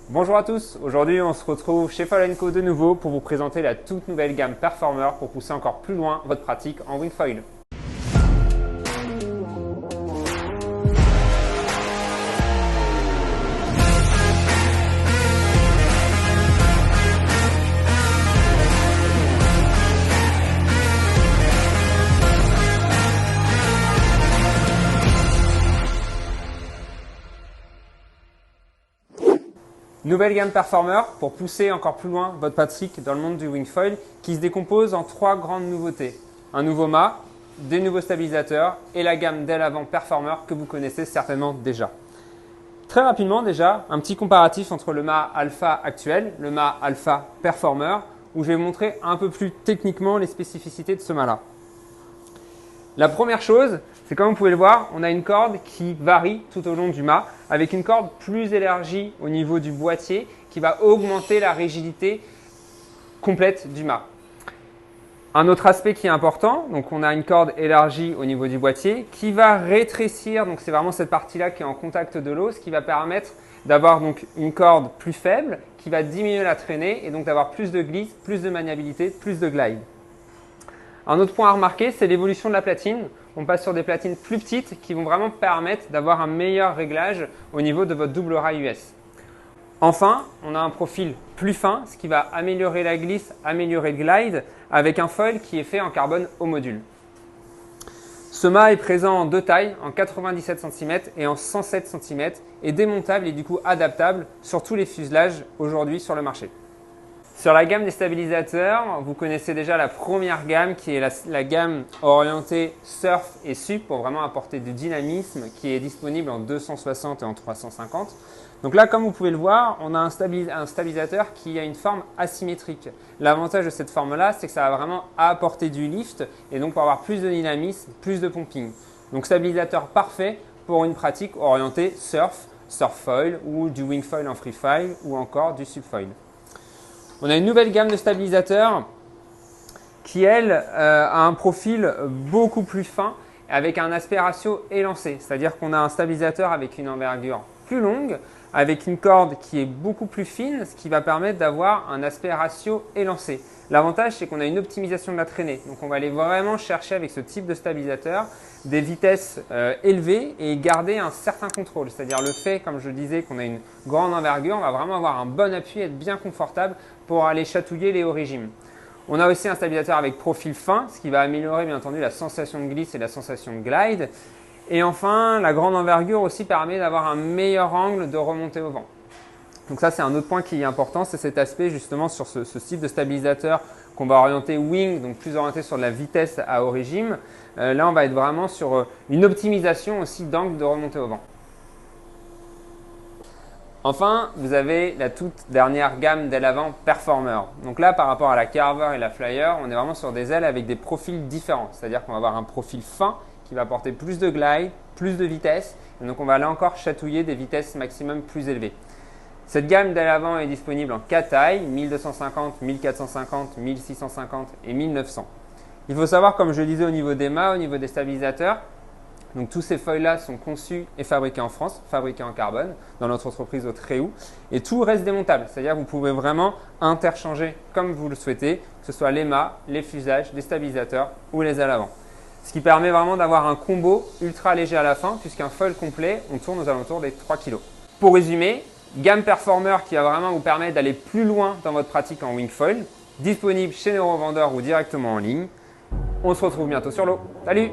Bonjour à tous, aujourd'hui on se retrouve chez Foil & Co de nouveau pour vous présenter la toute nouvelle gamme Performer pour pousser encore plus loin votre pratique en wingfoil. Nouvelle gamme Performer pour pousser encore plus loin votre pratique dans le monde du wingfoil qui se décompose en trois grandes nouveautés. Un nouveau mât, des nouveaux stabilisateurs et la gamme d'aile avant Performer que vous connaissez certainement déjà. Très rapidement déjà, un petit comparatif entre le mât Alpha actuel, le mât Alpha Performer, où je vais vous montrer un peu plus techniquement les spécificités de ce mât-là. La première chose, c'est comme vous pouvez le voir, on a une corde qui varie tout au long du mât avec une corde plus élargie au niveau du boîtier qui va augmenter la rigidité complète du mât. Un autre aspect qui est important, donc on a une corde élargie au niveau du boîtier qui va rétrécir, donc c'est vraiment cette partie-là qui est en contact de l'eau, ce qui va permettre d'avoir donc une corde plus faible qui va diminuer la traînée et donc d'avoir plus de glisse, plus de maniabilité, plus de glide. Un autre point à remarquer, c'est l'évolution de la platine. On passe sur des platines plus petites qui vont vraiment permettre d'avoir un meilleur réglage au niveau de votre double rail US. Enfin, on a un profil plus fin, ce qui va améliorer la glisse, améliorer le glide avec un foil qui est fait en carbone au module. Ce mât est présent en deux tailles, en 97 cm et en 107 cm et démontable et du coup adaptable sur tous les fuselages aujourd'hui sur le marché. Sur la gamme des stabilisateurs, vous connaissez déjà la première gamme qui est la gamme orientée surf et sup pour vraiment apporter du dynamisme qui est disponible en 260 et en 350. Donc là, comme vous pouvez le voir, on a un stabilisateur qui a une forme asymétrique. L'avantage de cette forme-là, c'est que ça va vraiment apporter du lift et donc pour avoir plus de dynamisme, plus de pumping. Donc stabilisateur parfait pour une pratique orientée surf, surf foil ou du wing foil en free foil ou encore du subfoil. On a une nouvelle gamme de stabilisateurs qui, elle, a un profil beaucoup plus fin avec un aspect ratio élancé. C'est-à-dire qu'on a un stabilisateur avec une envergure plus longue, avec une corde qui est beaucoup plus fine, ce qui va permettre d'avoir un aspect ratio élancé. L'avantage, c'est qu'on a une optimisation de la traînée. Donc, on va aller vraiment chercher avec ce type de stabilisateur des vitesses élevées et garder un certain contrôle. C'est-à-dire le fait, comme je disais, qu'on a une grande envergure, on va vraiment avoir un bon appui et être bien confortable pour aller chatouiller les hauts régimes. On a aussi un stabilisateur avec profil fin, ce qui va améliorer bien entendu la sensation de glisse et la sensation de glide. Et enfin, la grande envergure aussi permet d'avoir un meilleur angle de remontée au vent. Donc ça, c'est un autre point qui est important, c'est cet aspect justement sur ce type de stabilisateur qu'on va orienter wing, donc plus orienté sur de la vitesse à haut régime. Là, on va être vraiment sur une optimisation aussi d'angle de remontée au vent. Enfin, vous avez la toute dernière gamme d'ailes avant Performer. Donc là, par rapport à la Carver et la Flyer, on est vraiment sur des ailes avec des profils différents. C'est-à-dire qu'on va avoir un profil fin qui va apporter plus de glide, plus de vitesse. Et donc, on va là encore chatouiller des vitesses maximum plus élevées. Cette gamme d'ailes avant est disponible en 4 tailles, 1250, 1450, 1650 et 1900. Il faut savoir, comme je le disais au niveau des mâts, au niveau des stabilisateurs, donc tous ces foils-là sont conçus et fabriqués en France, fabriqués en carbone, dans notre entreprise au Tréhou. Et tout reste démontable, c'est-à-dire que vous pouvez vraiment interchanger comme vous le souhaitez, que ce soit les mâts, les fuselages, les stabilisateurs ou les ailes avant. Ce qui permet vraiment d'avoir un combo ultra léger à la fin, puisqu'un foil complet, on tourne aux alentours des 3 kg. Pour résumer, gamme Performer qui va vraiment vous permettre d'aller plus loin dans votre pratique en wingfoil, disponible chez nos revendeurs ou directement en ligne. On se retrouve bientôt sur l'eau. Salut!